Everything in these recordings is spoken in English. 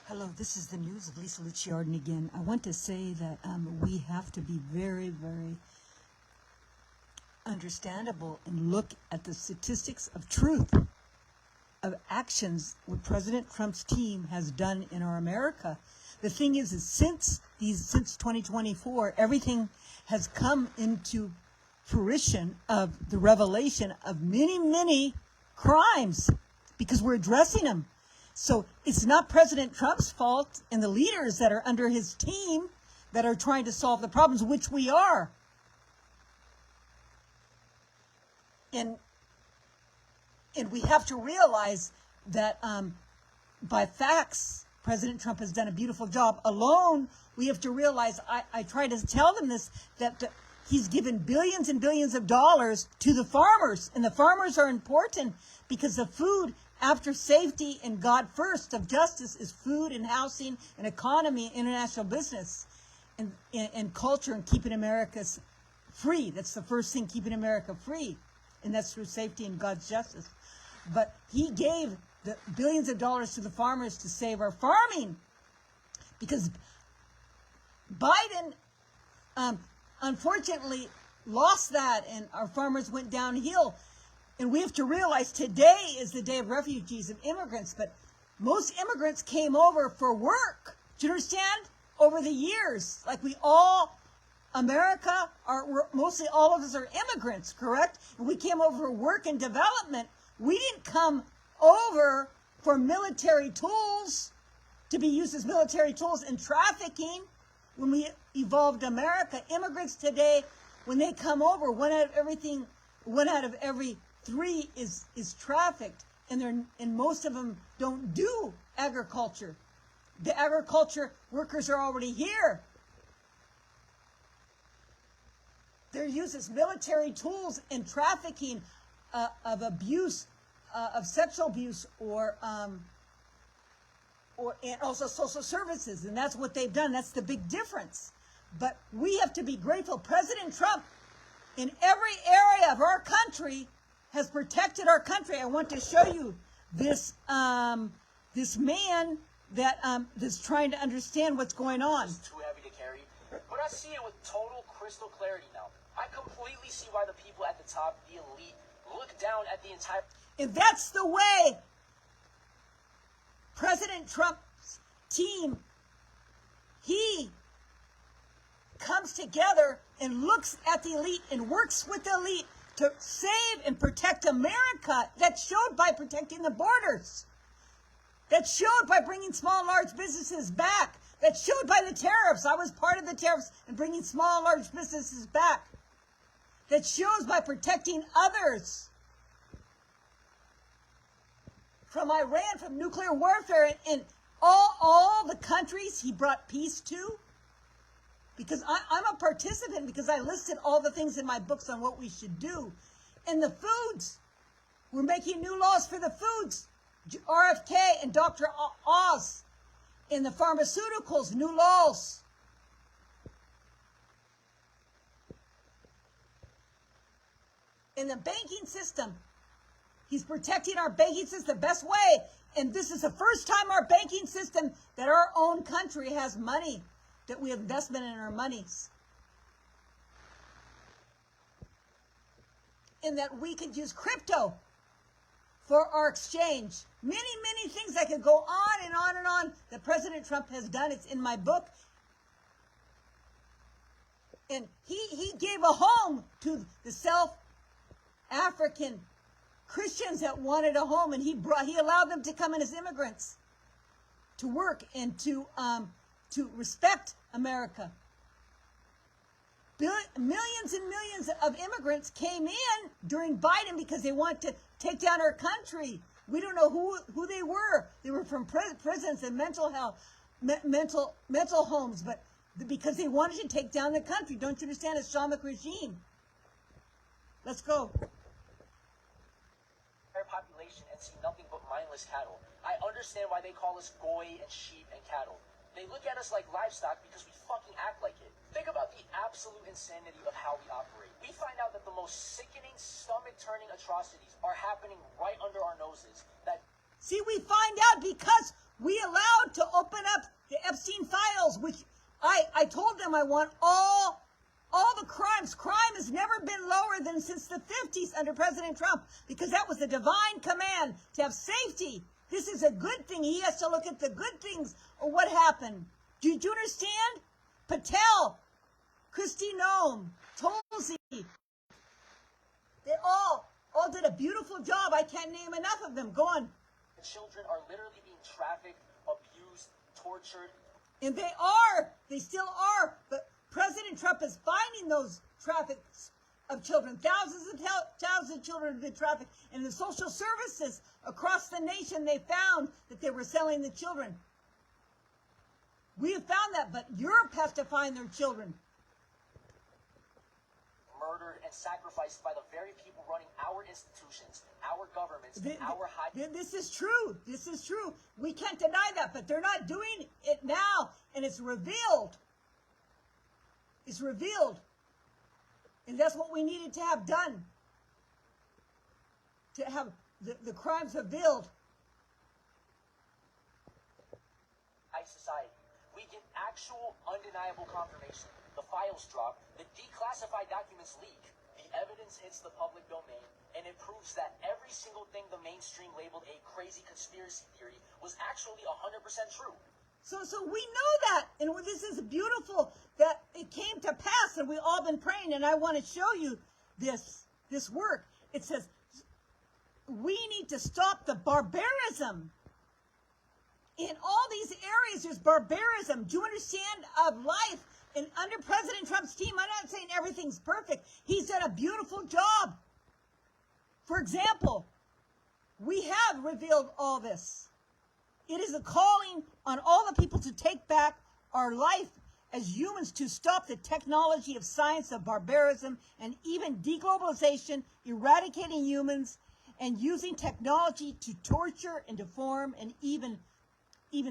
Hello, this is the news of Lisa Luciardin again. I want to say that we have to be very, very understandable and look at the statistics of truth, of actions, what President Trump's team has done in our America. The thing is since 2024, everything has come into fruition of the revelation of many, many crimes because we're addressing them. So it's not President Trump's fault and the leaders that are under his team that are trying to solve the problems, which we are. And we have to realize that by facts, President Trump has done a beautiful job. Alone, we have to realize, I try to tell them this, that he's given billions and billions of dollars to the farmers. And the farmers are important because the food, after safety and God first of justice, is food and housing and economy and international business and culture and keeping America free. That's the first thing, keeping America free. And that's through safety and God's justice. But he gave the billions of dollars to the farmers to save our farming. Because Biden, unfortunately, lost that and our farmers went downhill. And we have to realize today is the day of refugees and immigrants, but most immigrants came over for work. Do you understand? Over the years, like America, mostly all of us are immigrants, correct? And we came over for work and development. We didn't come over for military tools, to be used as military tools and trafficking. When we evolved America, immigrants today, when they come over, one out of every 3 is trafficked, and most of them don't do agriculture. The agriculture workers are already here. They're used as military tools in trafficking of abuse, of sexual abuse, and also social services, and that's what they've done. That's the big difference. But we have to be grateful. President Trump, in every area of our country, has protected our country. I want to show you this this man that's trying to understand what's going on. It's too heavy to carry, but I see it with total crystal clarity now. I completely see why the people at the top, the elite, look down at the entire... And that's the way President Trump's team, he comes together and looks at the elite and works with the elite to save and protect America. That's showed by protecting the borders. That's showed by bringing small and large businesses back. That's showed by the tariffs. I was part of the tariffs and bringing small and large businesses back. That shows by protecting others from Iran, from nuclear warfare, and all the countries he brought peace to. Because I'm a participant, because I listed all the things in my books on what we should do. And the foods, we're making new laws for the foods. RFK and Dr. Oz. In the pharmaceuticals, new laws. In the banking system, he's protecting our banking system the best way. And this is the first time our banking system, that our own country has money, that we have investment in our monies. And that we could use crypto for our exchange. Many, many things I could go on and on and on that President Trump has done. It's in my book. And he gave a home to the South African Christians that wanted a home, and he allowed them to come in as immigrants to work and to respect America. Millions and millions of immigrants came in during Biden because they want to take down our country. We don't know who they were. They were from prisons and mental homes, but because they wanted to take down the country. Don't you understand? It's Islamic regime. Let's go. Population and see nothing but mindless cattle. I understand why they call us goy and sheep and cattle. They look at us like livestock because we fucking act like it. Think about the absolute insanity of how we operate. We find out that the most sickening, stomach-turning atrocities are happening right under our noses. See, we find out because We allowed to open up the Epstein files, which I told them I want all the crimes. Crime has never been lower than since the 50s under President Trump, because that was a divine command to have safety. This is a good thing. He has to look at the good things of what happened. Do you understand? Patel, Kristi Noem, Tulsi, they all did a beautiful job. I can't name enough of them. Go on. Children are literally being trafficked, abused, tortured. And they are. They still are. But President Trump is finding those traffics of children. Thousands of children have been trafficked. And the social services across the nation, they found that they were selling the children. We have found that, but Europe has to find their children. Murdered and sacrificed by the very people running our institutions, our governments, our high... This is true. This is true. We can't deny that, but they're not doing it now, and it's revealed. It's revealed. And that's what we needed to have done. To have the crimes revealed. High society. We get actual, undeniable confirmation. The files drop, the declassified documents leak, the evidence hits the public domain, and it proves that every single thing the mainstream labeled a crazy conspiracy theory was actually 100% true. So we know that, and this is beautiful that it came to pass, and we've all been praying, and I want to show you this work. It says, we need to stop the barbarism. In all these areas, there's barbarism. Do you understand of life? And under President Trump's team, I'm not saying everything's perfect. He's done a beautiful job. For example, we have revealed all this. It is a calling on all the people to take back our life as humans, to stop the technology of science, of barbarism, and even deglobalization, eradicating humans, and using technology to torture and deform and even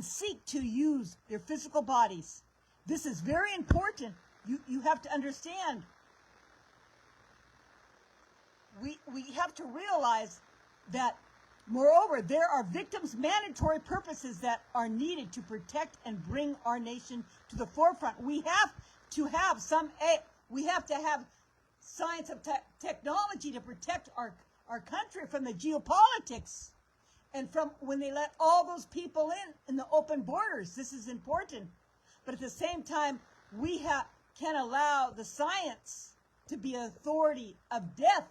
seek to use their physical bodies. This is very important. You have to understand. We have to realize that, moreover, there are victims' mandatory purposes that are needed to protect and bring our nation to the forefront. We have to have science of technology to protect our country from the geopolitics and from when they let all those people in the open borders. This is important. But at the same time, we can't allow the science to be an authority of death,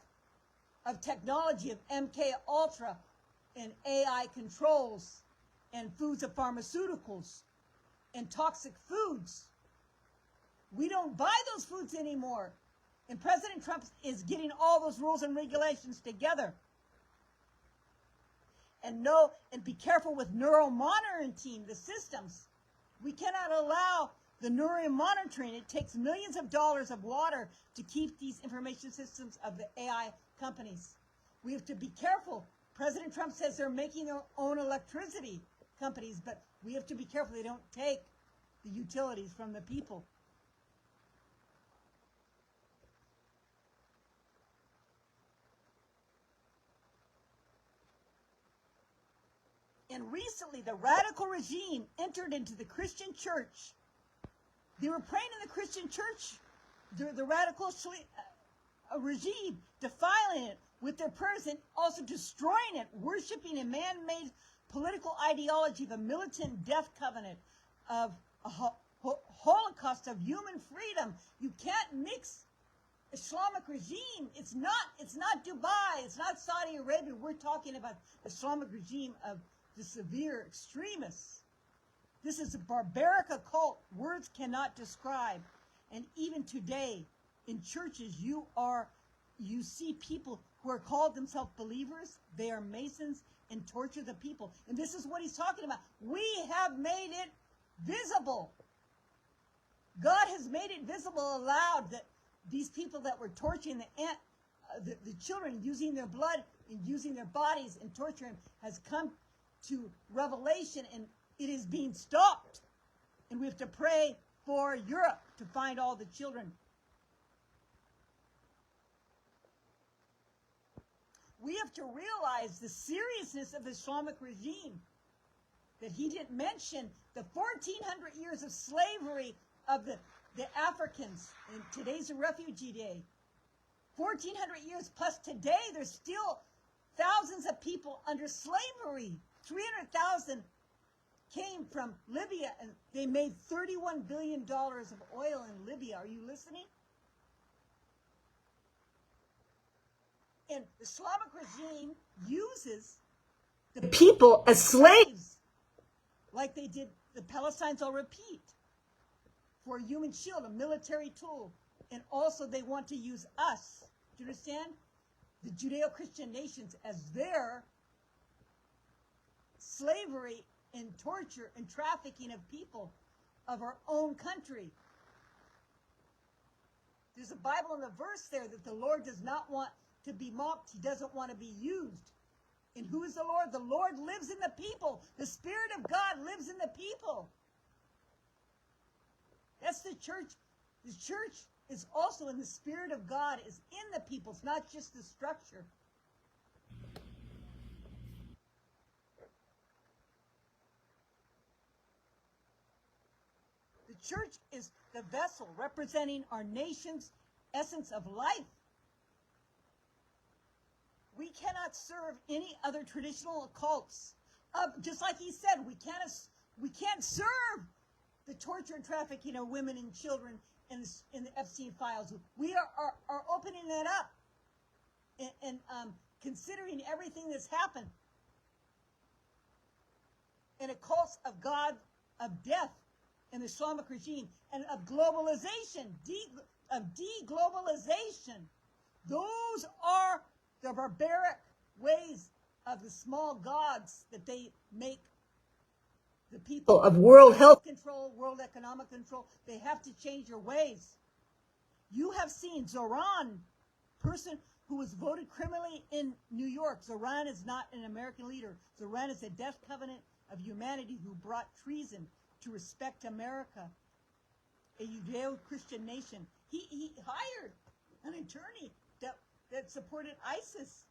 of technology, of MK Ultra, and AI controls, and foods of pharmaceuticals, and toxic foods. We don't buy those foods anymore. And President Trump is getting all those rules and regulations together. And be careful with neuromonitoring the systems. We cannot allow the neuromonitoring. It takes millions of dollars of water to keep these information systems of the AI companies. We have to be careful. President Trump says they're making their own electricity companies, but we have to be careful they don't take the utilities from the people. And recently, the radical regime entered into the Christian church. They were praying in the Christian church, the radical regime, defiling it with their prayers and also destroying it, worshiping a man-made political ideology, the militant death covenant of a holocaust of human freedom. You can't mix Islamic regime. It's not Dubai. It's not Saudi Arabia. We're talking about the Islamic regime of the severe extremists. This is a barbaric occult words cannot describe. And even today, in churches, you see people who are called themselves believers. They are Masons and torture the people. And this is what he's talking about. We have made it visible. God has made it visible, allowed that these people that were torturing the children, using their blood and using their bodies and torturing, has come to revelation, and it is being stopped. And we have to pray for Europe to find all the children. We have to realize the seriousness of the Islamic regime, that But he didn't mention the 1,400 years of slavery of the Africans. And today's a refugee day. 1,400 years plus today, there's still thousands of people under slavery. 300,000 came from Libya, and they made $31 billion of oil in Libya. Are you listening? And the Islamic regime uses the people as slaves, like they did the Palestinians. I'll repeat, for a human shield, a military tool. And also they want to use us, do you understand? The Judeo-Christian nations as their slavery and torture and trafficking of people of our own country. There's a Bible in the verse there that the Lord does not want to be mocked. He doesn't want to be used. And who is the Lord? The Lord lives in the people. The Spirit of God lives in the people. That's the church. The church is also in the Spirit of God, is in the people. It's not just the structure. The church is the vessel representing our nation's essence of life. We cannot serve any other traditional cults. Just like he said, we can't serve the torture and trafficking of women and children in the Epstein files. We are opening that up and considering everything that's happened in a cult of God, of death in the Islamic regime, and of globalization, of deglobalization. Those are the barbaric ways of the small gods that they make the people of world health control, world economic control. They have to change their ways. You have seen Zoran, person who was voted criminally in New York. Zoran is not an American leader. Zoran is a death covenant of humanity who brought treason to respect America, a Judeo-Christian nation. He hired an attorney that supported ISIS.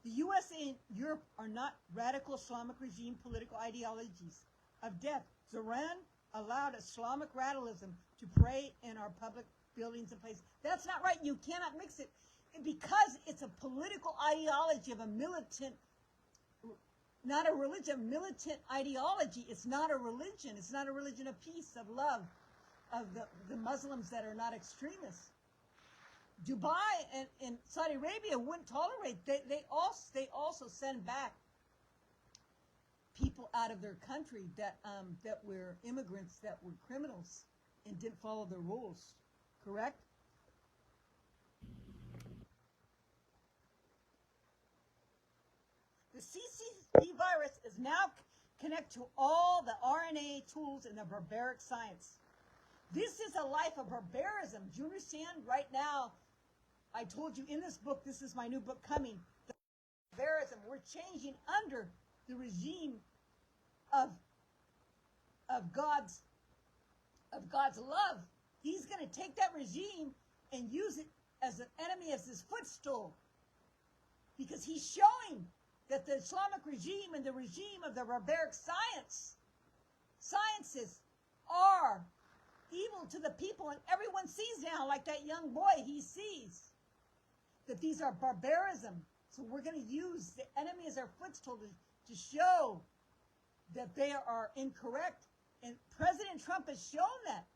The USA and Europe are not radical Islamic regime political ideologies of death. Zoran allowed Islamic radicalism to pray in our public buildings and places. That's not right. You cannot mix it. Because it's a political ideology of a militant, not a religion, militant ideology. It's not a religion. It's not a religion of peace, of love, of the Muslims that are not extremists. Dubai and Saudi Arabia wouldn't tolerate. They also send back people out of their country that were immigrants, that were criminals and didn't follow the rules. Correct? The CCP virus is now connected to all the RNA tools in the barbaric science. This is a life of barbarism. Do you understand? Right now, I told you in this book, this is my new book coming, the barbarism. We're changing under the regime of God's love. He's going to take that regime and use it as an enemy, as his footstool. Because he's showing that the Islamic regime and the regime of the barbaric sciences are evil to the people. And everyone sees now, like that young boy, he sees that these are barbarism. So we're going to use the enemy as our footstool to show that they are incorrect. And President Trump has shown that.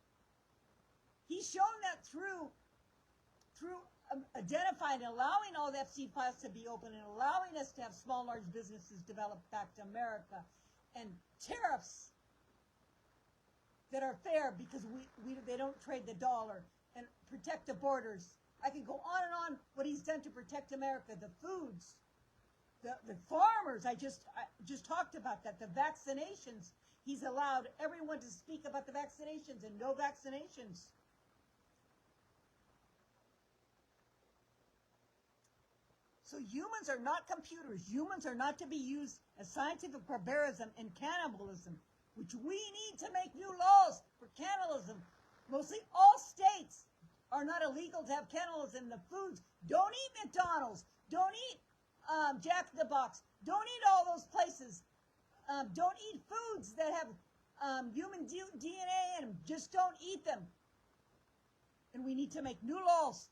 He's shown that through identifying and allowing all the Epstein files to be open and allowing us to have small, large businesses develop back to America, and tariffs that are fair because they don't trade the dollar, and protect the borders. I can go on and on what he's done to protect America, the foods, the farmers. I just talked about that. The vaccinations. He's allowed everyone to speak about the vaccinations and no vaccinations. So humans are not computers. Humans are not to be used as scientific barbarism and cannibalism, which we need to make new laws for cannibalism. Mostly all states are not illegal to have cannibalism in the foods. Don't eat McDonald's. Don't eat Jack in the Box. Don't eat all those places don't eat foods that have human DNA in them. Just don't eat them. And we need to make new laws.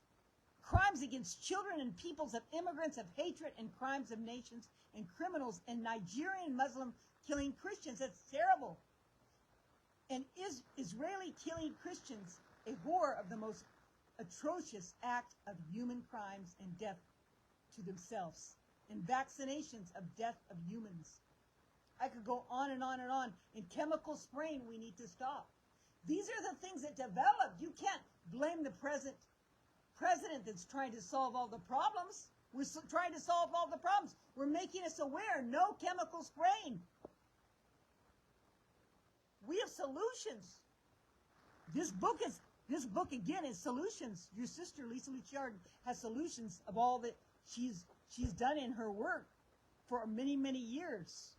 Crimes against children and peoples of immigrants, of hatred and crimes of nations and criminals and Nigerian Muslim killing Christians. That's terrible. And Israeli killing Christians, a horror of the most atrocious act of human crimes and death to themselves. And vaccinations of death of humans. I could go on and on and on. And chemical spraying we need to stop. These are the things that developed. You can't blame the president that's trying to solve all the problems. We're trying to solve all the problems. We're making us aware. No chemical spraying. We have solutions. This book again is solutions. Your sister Lisa Luchard has solutions of all that she's done in her work for many, many years.